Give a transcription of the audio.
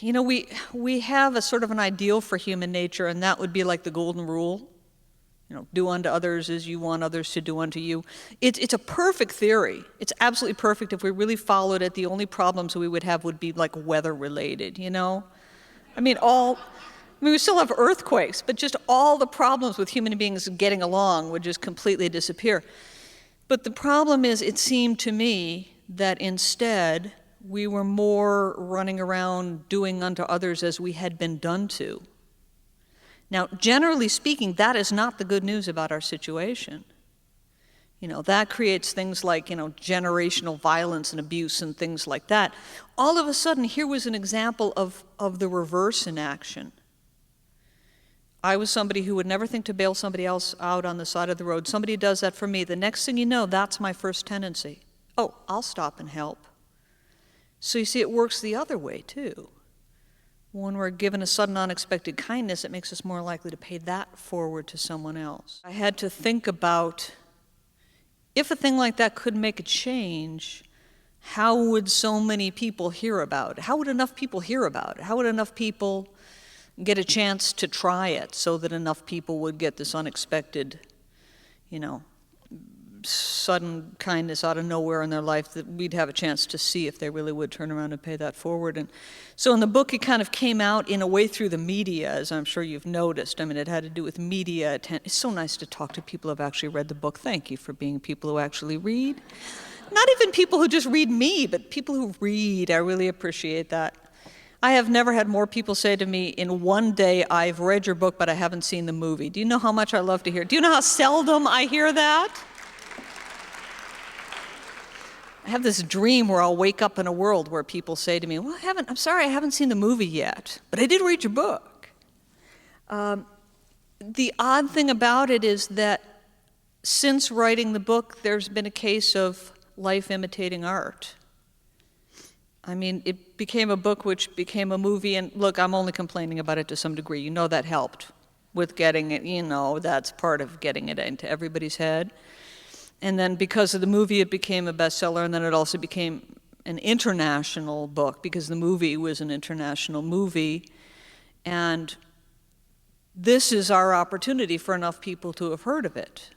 you know, we have a sort of an ideal for human nature, and that would be like the golden rule. You know, do unto others as you want others to do unto you. It's a perfect theory. It's absolutely perfect. If we really followed it, the only problems we would have would be like weather related, you know? I mean, we still have earthquakes, but just all the problems with human beings getting along would just completely disappear. But the problem is, it seemed to me that instead, we were more running around doing unto others as we had been done to. Now, generally speaking, that is not the good news about our situation. You know, that creates things like, you know, generational violence and abuse and things like that. All of a sudden, here was an example of the reverse in action. I was somebody who would never think to bail somebody else out on the side of the road. Somebody does that for me. The next thing you know, that's my first tendency. Oh, I'll stop and help. So you see, it works the other way, too. When we're given a sudden unexpected kindness, it makes us more likely to pay that forward to someone else. I had to think about, if a thing like that could make a change, how would so many people hear about it? How would enough people hear about it? How would enough people get a chance to try it so that enough people would get this unexpected, you know, sudden kindness out of nowhere in their life, that we'd have a chance to see if they really would turn around and pay that forward. And so in the book, it kind of came out in a way through the media, as I'm sure you've noticed. I mean, it had to do with media. It's so nice to talk to people who have actually read the book. Thank you for being people who actually read. Not even people who just read me, but people who read. I really appreciate that. I have never had more people say to me, in one day, I've read your book, but I haven't seen the movie. Do you know how much I love to hear? Do you know how seldom I hear that? I have this dream where I'll wake up in a world where people say to me, well, I'm sorry, I haven't seen the movie yet, but I did read your book. The odd thing about it is that since writing the book, there's been a case of life imitating art. I mean, it became a book which became a movie, and look, I'm only complaining about it to some degree. You know that helped with getting it, you know, that's part of getting it into everybody's head. And then because of the movie, it became a bestseller, and then it also became an international book because the movie was an international movie. And this is our opportunity for enough people to have heard of it.